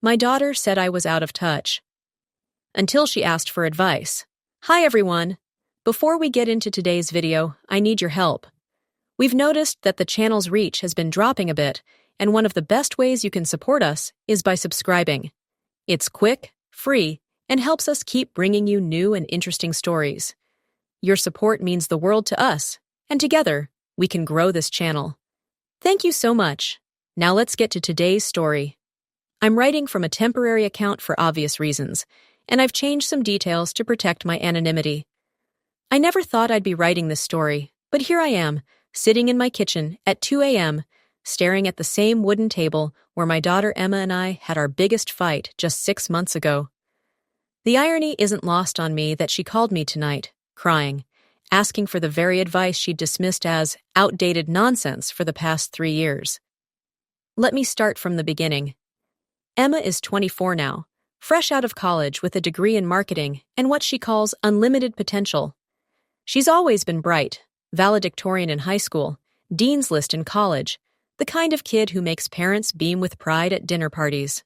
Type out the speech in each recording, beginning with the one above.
My daughter said I was out of touch. Until she asked for advice. Hi everyone! Before we get into today's video, I need your help. We've noticed that the channel's reach has been dropping a bit, and one of the best ways you can support us is by subscribing. It's quick, free, and helps us keep bringing you new and interesting stories. Your support means the world to us, and together, we can grow this channel. Thank you so much. Now let's get to today's story. I'm writing from a temporary account for obvious reasons, and I've changed some details to protect my anonymity. I never thought I'd be writing this story, but here I am, sitting in my kitchen at 2 a.m., staring at the same wooden table where my daughter Emma and I had our biggest fight just 6 months ago. The irony isn't lost on me that she called me tonight, crying, asking for the very advice she'd dismissed as outdated nonsense for the past 3 years. Let me start from the beginning. Emma is 24 now, fresh out of college with a degree in marketing and what she calls unlimited potential. She's always been bright, valedictorian in high school, dean's list in college, the kind of kid who makes parents beam with pride at dinner parties.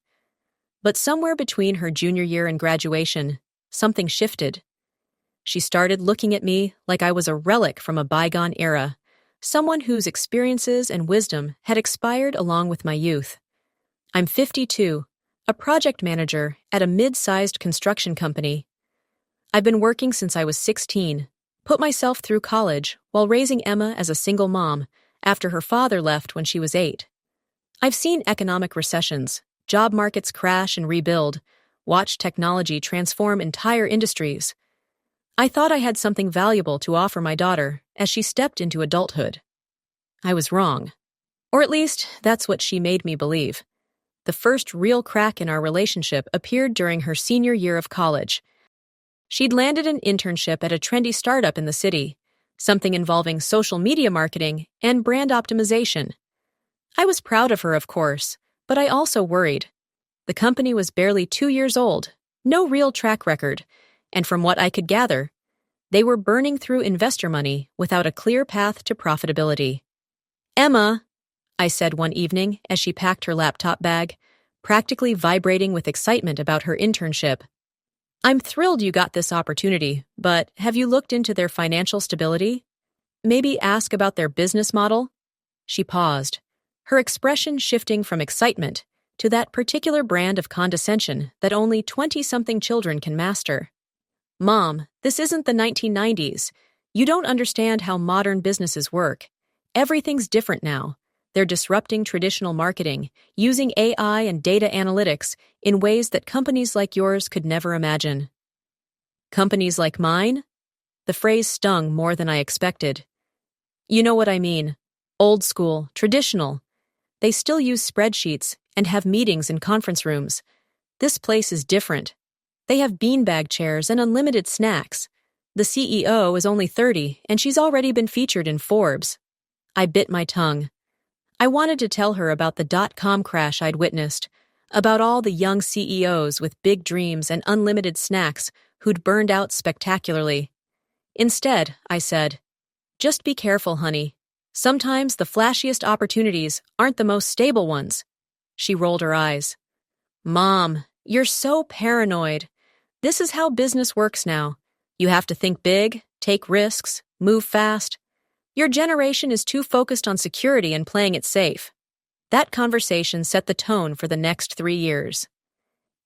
But somewhere between her junior year and graduation, something shifted. She started looking at me like I was a relic from a bygone era, someone whose experiences and wisdom had expired along with my youth. I'm 52, a project manager at a mid-sized construction company. I've been working since I was 16, put myself through college while raising Emma as a single mom after her father left when she was 8. I've seen economic recessions, job markets crash and rebuild, watched technology transform entire industries. I thought I had something valuable to offer my daughter as she stepped into adulthood. I was wrong. Or at least, that's what she made me believe. The first real crack in our relationship appeared during her senior year of college. She'd landed an internship at a trendy startup in the city, something involving social media marketing and brand optimization. I was proud of her, of course, but I also worried. The company was barely 2 years old, no real track record, and from what I could gather, they were burning through investor money without a clear path to profitability. Emma, I said one evening as she packed her laptop bag, practically vibrating with excitement about her internship. I'm thrilled you got this opportunity, but have you looked into their financial stability? Maybe ask about their business model? She paused, her expression shifting from excitement to that particular brand of condescension that only 20-something children can master. Mom, this isn't the 1990s. You don't understand how modern businesses work. Everything's different now. They're disrupting traditional marketing, using AI and data analytics in ways that companies like yours could never imagine. Companies like mine? The phrase stung more than I expected. You know what I mean. Old school, traditional. They still use spreadsheets and have meetings in conference rooms. This place is different. They have beanbag chairs and unlimited snacks. The CEO is only 30, and she's already been featured in Forbes. I bit my tongue. I wanted to tell her about the dot-com crash I'd witnessed, about all the young CEOs with big dreams and unlimited snacks who'd burned out spectacularly. Instead, I said, just be careful, honey. Sometimes the flashiest opportunities aren't the most stable ones. She rolled her eyes. Mom, you're so paranoid. This is how business works now. You have to think big, take risks, move fast. Your generation is too focused on security and playing it safe. That conversation set the tone for the next 3 years.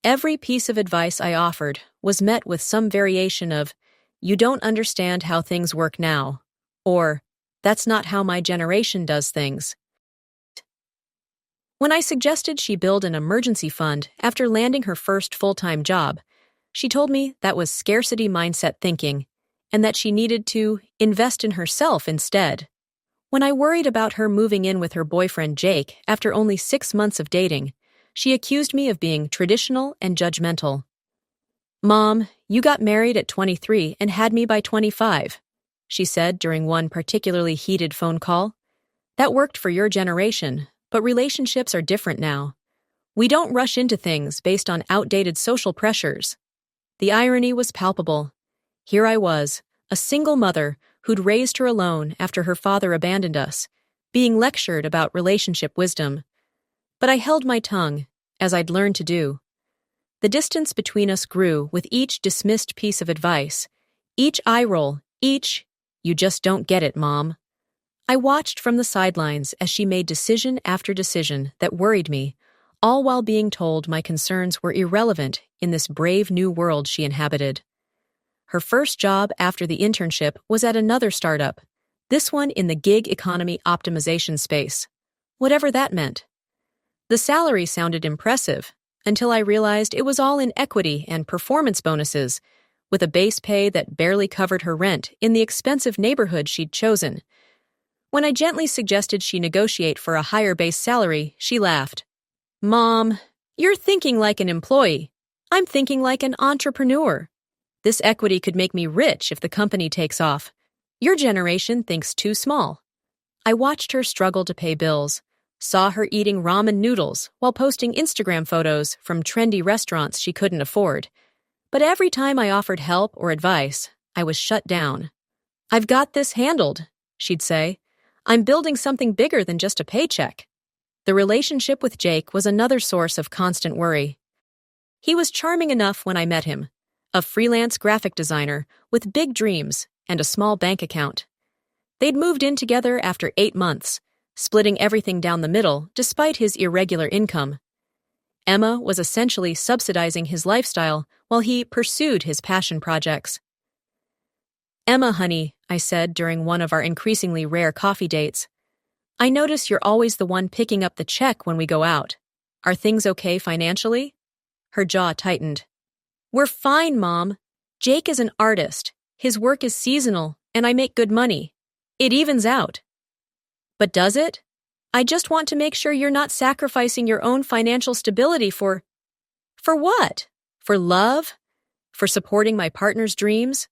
Every piece of advice I offered was met with some variation of, you don't understand how things work now, or, that's not how my generation does things. When I suggested she build an emergency fund after landing her first full-time job, she told me that was scarcity mindset thinking, and that she needed to invest in herself instead. When I worried about her moving in with her boyfriend Jake after only 6 months of dating, she accused me of being traditional and judgmental. Mom, you got married at 23 and had me by 25, she said during one particularly heated phone call. That worked for your generation, but relationships are different now. We don't rush into things based on outdated social pressures. The irony was palpable. Here I was, a single mother who'd raised her alone after her father abandoned us, being lectured about relationship wisdom. But I held my tongue, as I'd learned to do. The distance between us grew with each dismissed piece of advice, each eye roll, each, "You just don't get it, Mom." I watched from the sidelines as she made decision after decision that worried me, all while being told my concerns were irrelevant in this brave new world she inhabited. Her first job after the internship was at another startup, this one in the gig economy optimization space, whatever that meant. The salary sounded impressive, until I realized it was all in equity and performance bonuses, with a base pay that barely covered her rent in the expensive neighborhood she'd chosen. When I gently suggested she negotiate for a higher base salary, she laughed. "Mom, you're thinking like an employee. I'm thinking like an entrepreneur. This equity could make me rich if the company takes off. Your generation thinks too small." I watched her struggle to pay bills, saw her eating ramen noodles while posting Instagram photos from trendy restaurants she couldn't afford. But every time I offered help or advice, I was shut down. "I've got this handled," she'd say. "I'm building something bigger than just a paycheck." The relationship with Jake was another source of constant worry. He was charming enough when I met him, a freelance graphic designer with big dreams and a small bank account. They'd moved in together after 8 months, splitting everything down the middle despite his irregular income. Emma was essentially subsidizing his lifestyle while he pursued his passion projects. "Emma, honey," I said during one of our increasingly rare coffee dates, "I notice you're always the one picking up the check when we go out. Are things okay financially?" Her jaw tightened. "We're fine, Mom. Jake is an artist. His work is seasonal, and I make good money. It evens out." "But does it? I just want to make sure you're not sacrificing your own financial stability for what? For love? For supporting my partner's dreams?"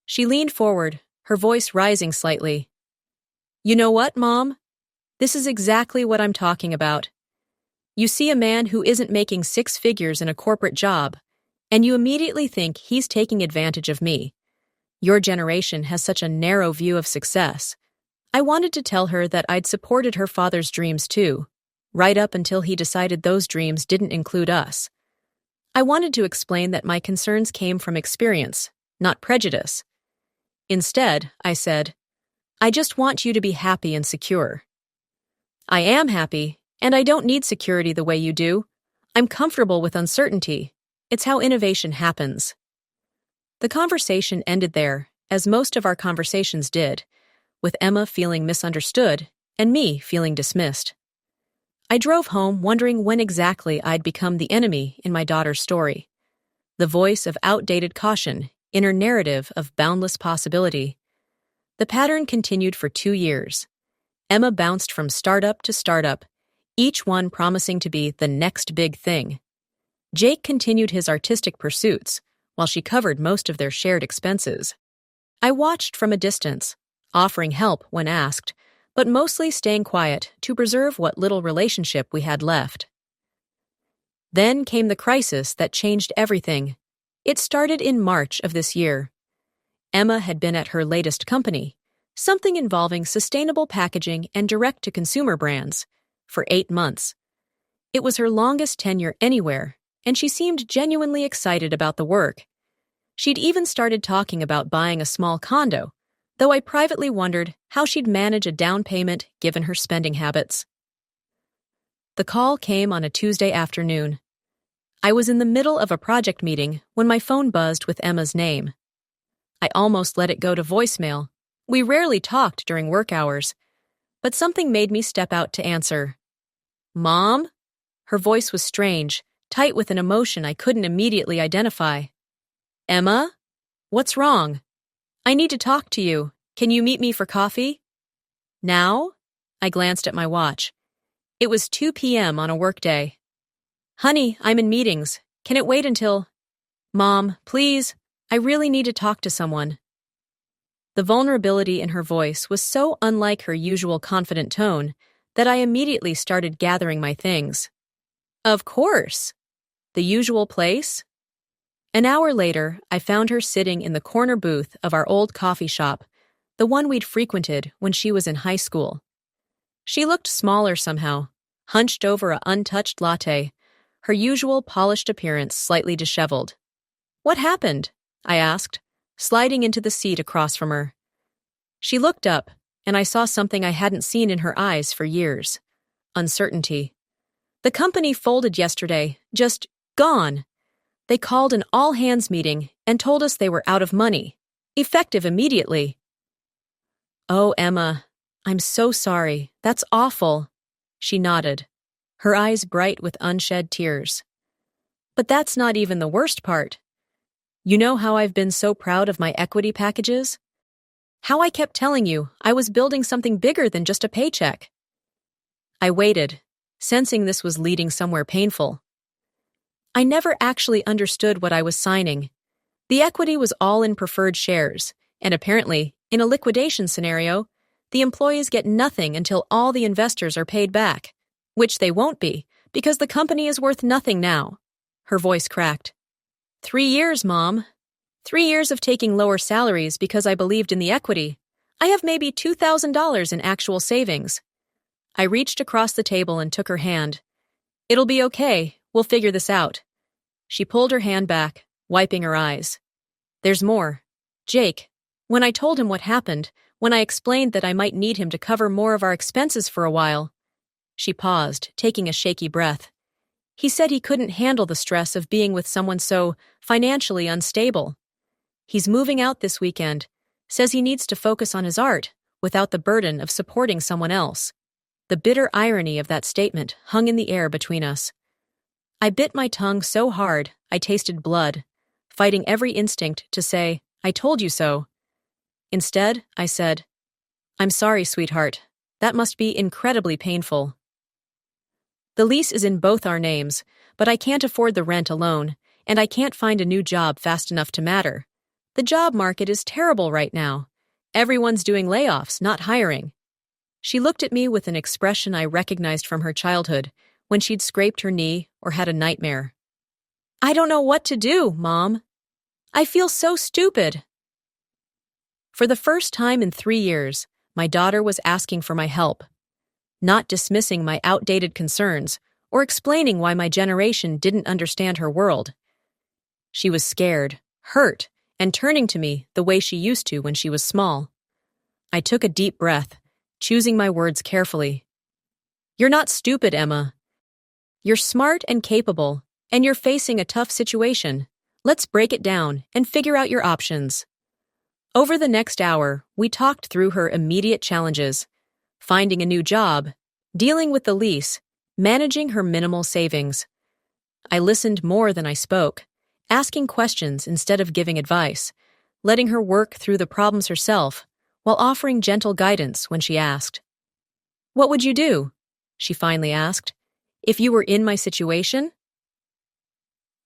She leaned forward, her voice rising slightly. "You know what, Mom? This is exactly what I'm talking about. You see a man who isn't making 6 figures in a corporate job, and you immediately think he's taking advantage of me. Your generation has such a narrow view of success." I wanted to tell her that I'd supported her father's dreams too, right up until he decided those dreams didn't include us. I wanted to explain that my concerns came from experience, not prejudice. Instead, I said, "I just want you to be happy and secure." "I am happy, and I don't need security the way you do. I'm comfortable with uncertainty. It's how innovation happens." The conversation ended there, as most of our conversations did, with Emma feeling misunderstood and me feeling dismissed. I drove home wondering when exactly I'd become the enemy in my daughter's story, the voice of outdated caution in her narrative of boundless possibility. The pattern continued for 2 years. Emma bounced from startup to startup, each one promising to be the next big thing. Jake continued his artistic pursuits, while she covered most of their shared expenses. I watched from a distance, offering help when asked, but mostly staying quiet to preserve what little relationship we had left. Then came the crisis that changed everything. It started in March of this year. Emma had been at her latest company, something involving sustainable packaging and direct-to-consumer brands, for 8 months. It was her longest tenure anywhere, and she seemed genuinely excited about the work. She'd even started talking about buying a small condo, though I privately wondered how she'd manage a down payment given her spending habits. The call came on a Tuesday afternoon. I was in the middle of a project meeting when my phone buzzed with Emma's name. I almost let it go to voicemail. We rarely talked during work hours, but something made me step out to answer. "Mom?" Her voice was strange, tight with an emotion I couldn't immediately identify. "Emma? What's wrong? I need to talk to you. Can you meet me for coffee?" "Now?" I glanced at my watch. It was 2 p.m. on a workday. "Honey, I'm in meetings. Can it wait until—" "Mom, please, I really need to talk to someone." The vulnerability in her voice was so unlike her usual confident tone that I immediately started gathering my things. "Of course. The usual place?" An hour later, I found her sitting in the corner booth of our old coffee shop, the one we'd frequented when she was in high school. She looked smaller somehow, hunched over an untouched latte, her usual polished appearance slightly disheveled. "What happened?" I asked, sliding into the seat across from her. She looked up, and I saw something I hadn't seen in her eyes for years: uncertainty. "The company folded yesterday, just gone. They called an all-hands meeting and told us they were out of money, effective immediately." "Oh, Emma, I'm so sorry. That's awful." She nodded, her eyes bright with unshed tears. "But that's not even the worst part. You know how I've been so proud of my equity packages? How I kept telling you I was building something bigger than just a paycheck." I waited, sensing this was leading somewhere painful. I never actually understood what I was signing. The equity was all in preferred shares, and apparently, in a liquidation scenario, the employees get nothing until all the investors are paid back, which they won't be, because the company is worth nothing now. Her voice cracked. 3 years, Mom. 3 years of taking lower salaries because I believed in the equity. I have maybe $2,000 in actual savings. I reached across the table and took her hand. "It'll be okay. We'll figure this out." She pulled her hand back, wiping her eyes. "There's more. Jake, when I told him what happened, when I explained that I might need him to cover more of our expenses for a while." She paused, taking a shaky breath. "He said he couldn't handle the stress of being with someone so financially unstable. He's moving out this weekend, says he needs to focus on his art without the burden of supporting someone else." The bitter irony of that statement hung in the air between us. I bit my tongue so hard I tasted blood, fighting every instinct to say, "I told you so." Instead, I said, "I'm sorry, sweetheart. That must be incredibly painful. The lease is in both our names, but I can't afford the rent alone, and I can't find a new job fast enough to matter. The job market is terrible right now. Everyone's doing layoffs, not hiring." She looked at me with an expression I recognized from her childhood, when she'd scraped her knee or had a nightmare. "I don't know what to do, Mom. I feel so stupid." For the first time in 3 years, my daughter was asking for my help, not dismissing my outdated concerns or explaining why my generation didn't understand her world. She was scared, hurt, and turning to me the way she used to when she was small. I took a deep breath, choosing my words carefully. "You're not stupid, Emma. You're smart and capable, and you're facing a tough situation. Let's break it down and figure out your options." Over the next hour, we talked through her immediate challenges: finding a new job, dealing with the lease, managing her minimal savings. I listened more than I spoke, asking questions instead of giving advice, letting her work through the problems herself, while offering gentle guidance when she asked. "What would you do?" she finally asked, "if you were in my situation?"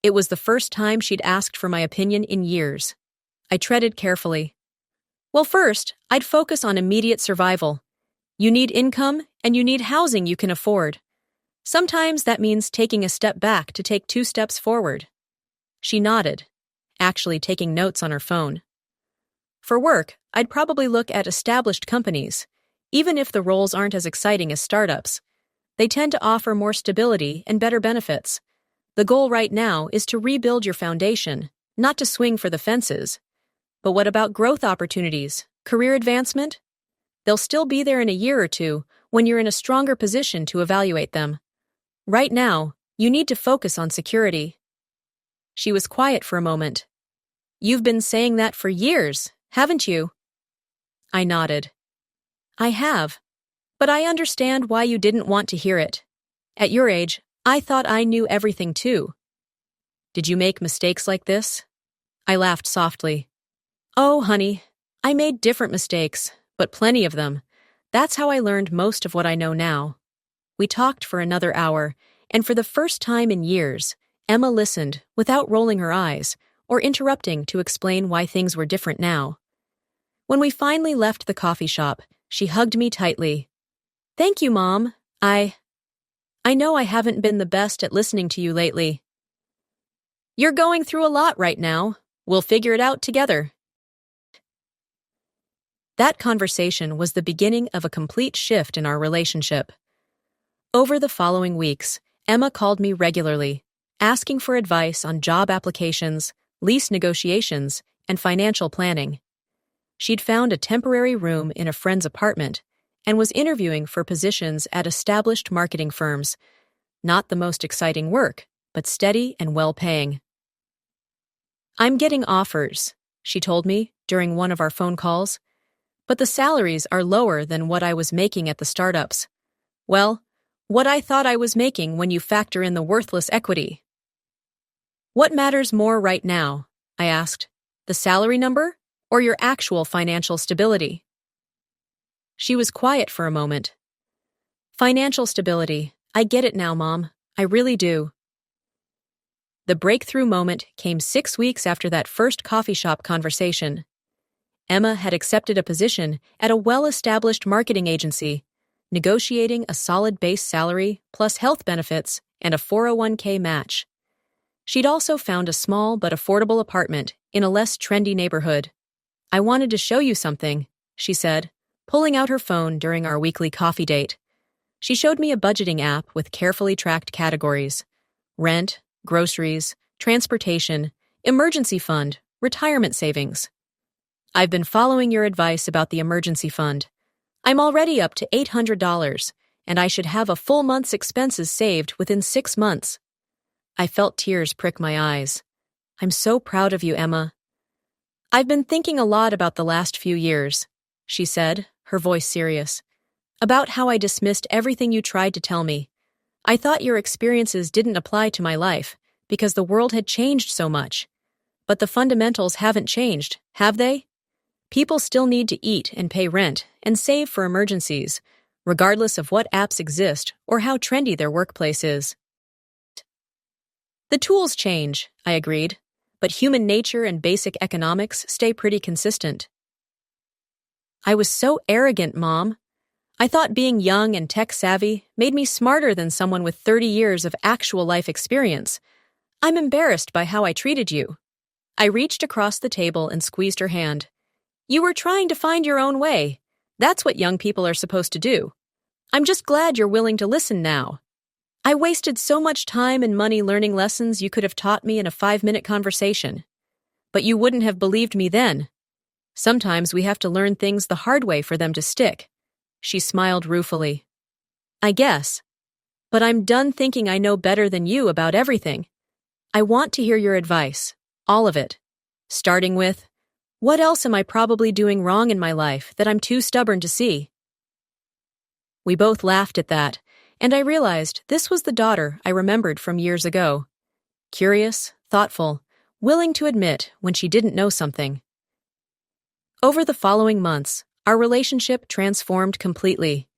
It was the first time she'd asked for my opinion in years. I treaded carefully. "Well, first, I'd focus on immediate survival. You need income, and you need housing you can afford. Sometimes that means taking a step back to take 2 steps forward." She nodded, actually taking notes on her phone. "For work, I'd probably look at established companies, even if the roles aren't as exciting as startups. They tend to offer more stability and better benefits. The goal right now is to rebuild your foundation, not to swing for the fences. But what about growth opportunities, career advancement? They'll still be there in a year or two when you're in a stronger position to evaluate them. Right now, you need to focus on security." She was quiet for a moment. "You've been saying that for years, haven't you?" I nodded. "I have. But I understand why you didn't want to hear it. At your age, I thought I knew everything too." "Did you make mistakes like this?" I laughed softly. "Oh, honey, I made different mistakes, but plenty of them. That's how I learned most of what I know now." We talked for another hour, and for the first time in years, Emma listened without rolling her eyes or interrupting to explain why things were different now. When we finally left the coffee shop, she hugged me tightly. "Thank you, Mom. I know I haven't been the best at listening to you lately." "You're going through a lot right now. We'll figure it out together." That conversation was the beginning of a complete shift in our relationship. Over the following weeks, Emma called me regularly, asking for advice on job applications, lease negotiations, and financial planning. She'd found a temporary room in a friend's apartment and was interviewing for positions at established marketing firms. Not the most exciting work, but steady and well-paying. "I'm getting offers," she told me during one of our phone calls, "but the salaries are lower than what I was making at the startups." Well, what I thought I was making when you factor in the worthless equity. "What matters more right now?" I asked. "The salary number or your actual financial stability?" She was quiet for a moment. "Financial stability. I get it now, Mom. I really do." The breakthrough moment came 6 weeks after that first coffee shop conversation. Emma had accepted a position at a well-established marketing agency, negotiating a solid base salary plus health benefits and a 401k match. She'd also found a small but affordable apartment in a less trendy neighborhood. "I wanted to show you something," she said, pulling out her phone during our weekly coffee date. She showed me a budgeting app with carefully tracked categories: rent, groceries, transportation, emergency fund, retirement savings. "I've been following your advice about the emergency fund. I'm already up to $800, and I should have a full month's expenses saved within 6 months." I felt tears prick my eyes. "I'm so proud of you, Emma." "I've been thinking a lot about the last few years," she said, her voice serious, "about how I dismissed everything you tried to tell me. I thought your experiences didn't apply to my life because the world had changed so much. But the fundamentals haven't changed, have they? People still need to eat and pay rent and save for emergencies, regardless of what apps exist or how trendy their workplace is." "The tools change," I agreed, "but human nature and basic economics stay pretty consistent." I was so arrogant, Mom. I thought being young and tech-savvy made me smarter than someone with 30 years of actual life experience. I'm embarrassed by how I treated you. I reached across the table and squeezed her hand. "You were trying to find your own way. That's what young people are supposed to do. I'm just glad you're willing to listen now. I wasted so much time and money learning lessons you could have taught me in a 5-minute conversation. But you wouldn't have believed me then. Sometimes we have to learn things the hard way for them to stick." She smiled ruefully. "I guess. But I'm done thinking I know better than you about everything. I want to hear your advice, all of it. Starting with, what else am I probably doing wrong in my life that I'm too stubborn to see?" We both laughed at that, and I realized this was the daughter I remembered from years ago. Curious, thoughtful, willing to admit when she didn't know something. Over the following months, our relationship transformed completely.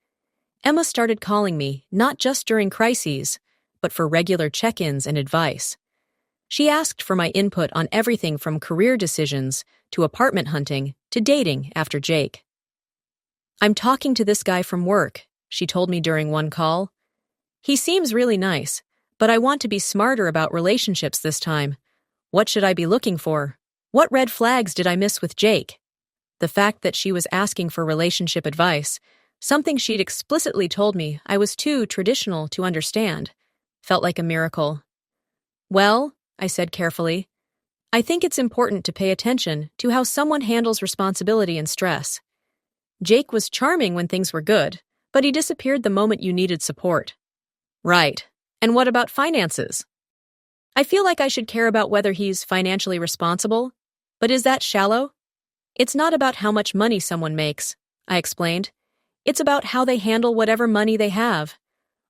Emma started calling me not just during crises, but for regular check-ins and advice. She asked for my input on everything from career decisions to apartment hunting to dating after Jake. "I'm talking to this guy from work," she told me during one call. "He seems really nice, but I want to be smarter about relationships this time. What should I be looking for? What red flags did I miss with Jake?" The fact that she was asking for relationship advice, something she'd explicitly told me I was too traditional to understand, felt like a miracle. "Well," I said carefully, "I think it's important to pay attention to how someone handles responsibility and stress. Jake was charming when things were good, but he disappeared the moment you needed support." "Right. And what about finances?" "I feel like I should care about whether he's financially responsible, but is that shallow? It's not about how much money someone makes," I explained. "It's about how they handle whatever money they have.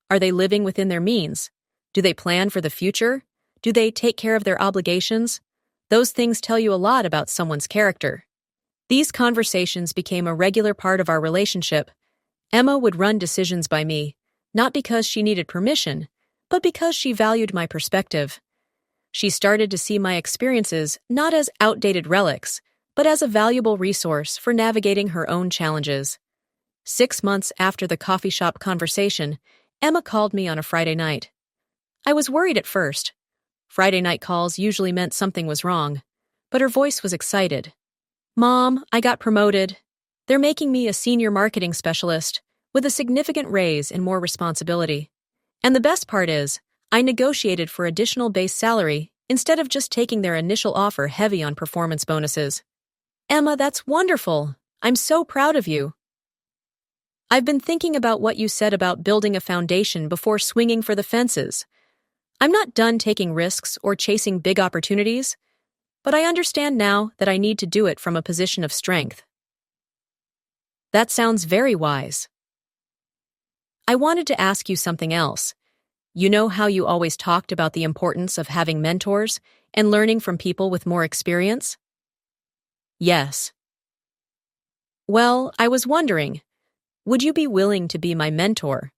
Are they living within their means? Do they plan for the future? Do they take care of their obligations? Those things tell you a lot about someone's character." These conversations became a regular part of our relationship. Emma would run decisions by me, not because she needed permission, but because she valued my perspective. She started to see my experiences not as outdated relics, but as a valuable resource for navigating her own challenges. 6 months after the coffee shop conversation, Emma called me on a Friday night. I was worried at first. Friday night calls usually meant something was wrong, but her voice was excited. "Mom, I got promoted. They're making me a senior marketing specialist with a significant raise and more responsibility. And the best part is, I negotiated for additional base salary instead of just taking their initial offer heavy on performance bonuses. Emma, that's wonderful. I'm so proud of you. I've been thinking about what you said about building a foundation before swinging for the fences. I'm not done taking risks or chasing big opportunities, but I understand now that I need to do it from a position of strength. That sounds very wise. I wanted to ask you something else. You know how you always talked about the importance of having mentors and learning from people with more experience? Yes. Well, I was wondering, would you be willing to be my mentor?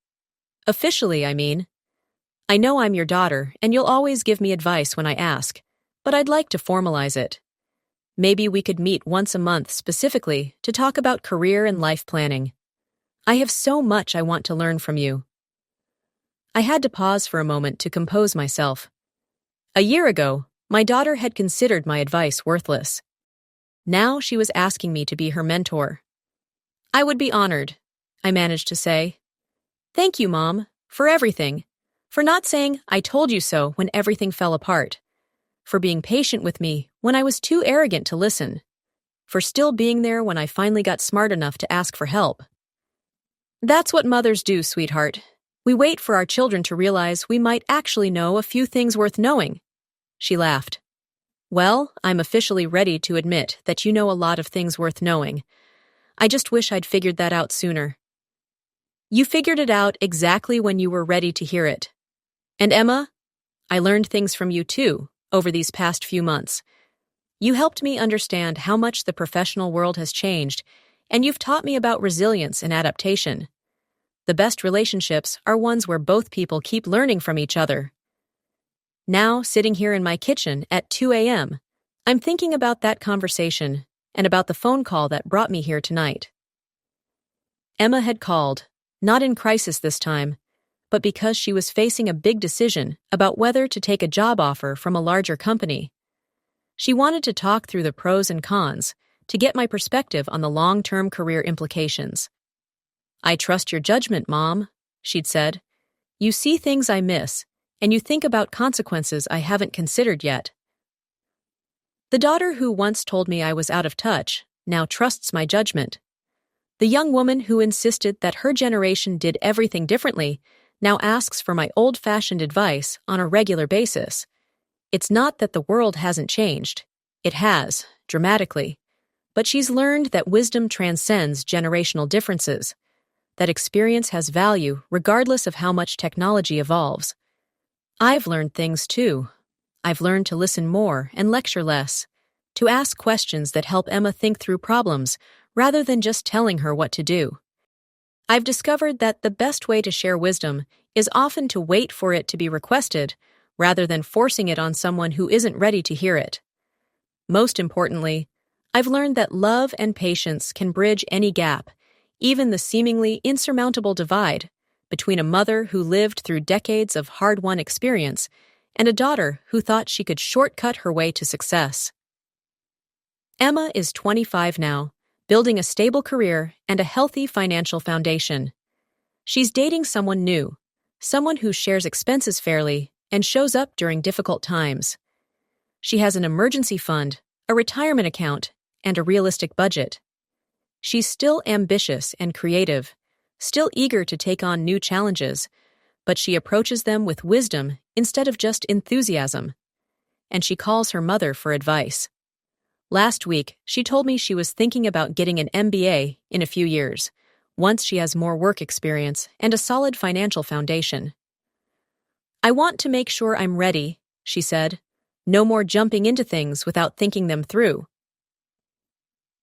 Officially, I mean. I know I'm your daughter, and you'll always give me advice when I ask, but I'd like to formalize it. Maybe we could meet once a month specifically to talk about career and life planning. I have so much I want to learn from you. I had to pause for a moment to compose myself. A year ago, my daughter had considered my advice worthless. Now she was asking me to be her mentor. I would be honored, I managed to say. Thank you, Mom, for everything. For not saying, I told you so when everything fell apart. For being patient with me when I was too arrogant to listen. For still being there when I finally got smart enough to ask for help. That's what mothers do, sweetheart. We wait for our children to realize we might actually know a few things worth knowing. She laughed. Well, I'm officially ready to admit that you know a lot of things worth knowing. I just wish I'd figured that out sooner. You figured it out exactly when you were ready to hear it. And Emma, I learned things from you too over these past few months. You helped me understand how much the professional world has changed, and you've taught me about resilience and adaptation. The best relationships are ones where both people keep learning from each other. Now, sitting here in my kitchen at 2 a.m., I'm thinking about that conversation and about the phone call that brought me here tonight. Emma had called, not in crisis this time, but because she was facing a big decision about whether to take a job offer from a larger company. She wanted to talk through the pros and cons to get my perspective on the long-term career implications. I trust your judgment, Mom, she'd said. You see things I miss, and you think about consequences I haven't considered yet. The daughter who once told me I was out of touch now trusts my judgment. The young woman who insisted that her generation did everything differently now asks for my old-fashioned advice on a regular basis. It's not that the world hasn't changed. It has, dramatically. But she's learned that wisdom transcends generational differences, that experience has value regardless of how much technology evolves. I've learned things too. I've learned to listen more and lecture less, to ask questions that help Emma think through problems rather than just telling her what to do. I've discovered that the best way to share wisdom is often to wait for it to be requested rather than forcing it on someone who isn't ready to hear it. Most importantly, I've learned that love and patience can bridge any gap, even the seemingly insurmountable divide, between a mother who lived through decades of hard-won experience and a daughter who thought she could shortcut her way to success. Emma is 25 now, building a stable career and a healthy financial foundation. She's dating someone new, someone who shares expenses fairly and shows up during difficult times. She has an emergency fund, a retirement account, and a realistic budget. She's still ambitious and creative, still eager to take on new challenges, but she approaches them with wisdom instead of just enthusiasm. And she calls her mother for advice. Last week, she told me she was thinking about getting an MBA in a few years, once she has more work experience and a solid financial foundation. I want to make sure I'm ready, she said. No more jumping into things without thinking them through.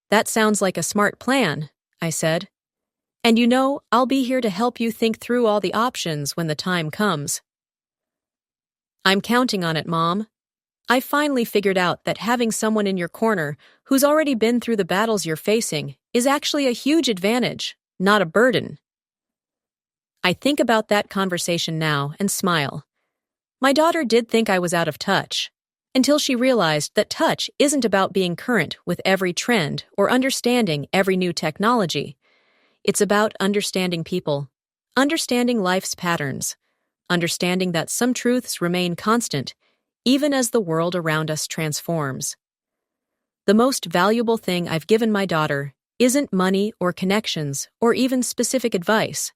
That sounds like a smart plan, I said. And you know, I'll be here to help you think through all the options when the time comes. I'm counting on it, Mom. I finally figured out that having someone in your corner who's already been through the battles you're facing is actually a huge advantage, not a burden. I think about that conversation now and smile. My daughter did think I was out of touch, until she realized that touch isn't about being current with every trend or understanding every new technology. It's about understanding people, understanding life's patterns, understanding that some truths remain constant, even as the world around us transforms. The most valuable thing I've given my daughter isn't money or connections or even specific advice.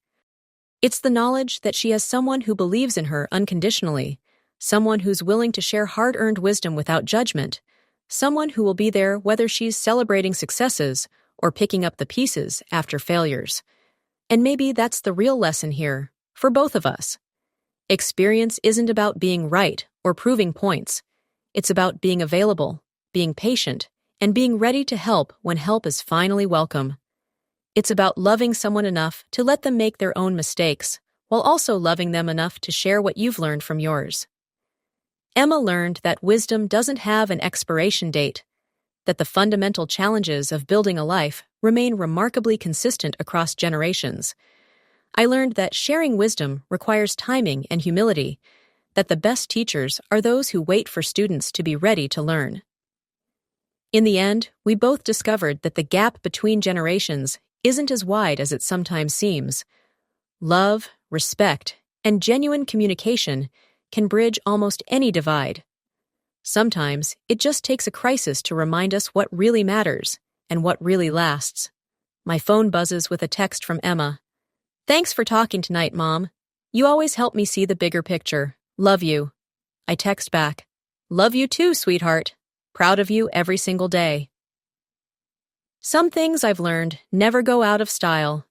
It's the knowledge that she has someone who believes in her unconditionally, someone who's willing to share hard-earned wisdom without judgment, someone who will be there whether she's celebrating successes or picking up the pieces after failures. And maybe that's the real lesson here, for both of us. Experience isn't about being right or proving points. It's about being available, being patient, and being ready to help when help is finally welcome. It's about loving someone enough to let them make their own mistakes, while also loving them enough to share what you've learned from yours. Emma learned that wisdom doesn't have an expiration date, that the fundamental challenges of building a life remain remarkably consistent across generations. I learned that sharing wisdom requires timing and humility, that the best teachers are those who wait for students to be ready to learn. In the end, we both discovered that the gap between generations isn't as wide as it sometimes seems. Love, respect, and genuine communication can bridge almost any divide. Sometimes, it just takes a crisis to remind us what really matters and what really lasts. My phone buzzes with a text from Emma. "Thanks for talking tonight, Mom. You always help me see the bigger picture. Love you." I text back, "Love you too, sweetheart. Proud of you every single day." Some things I've learned never go out of style,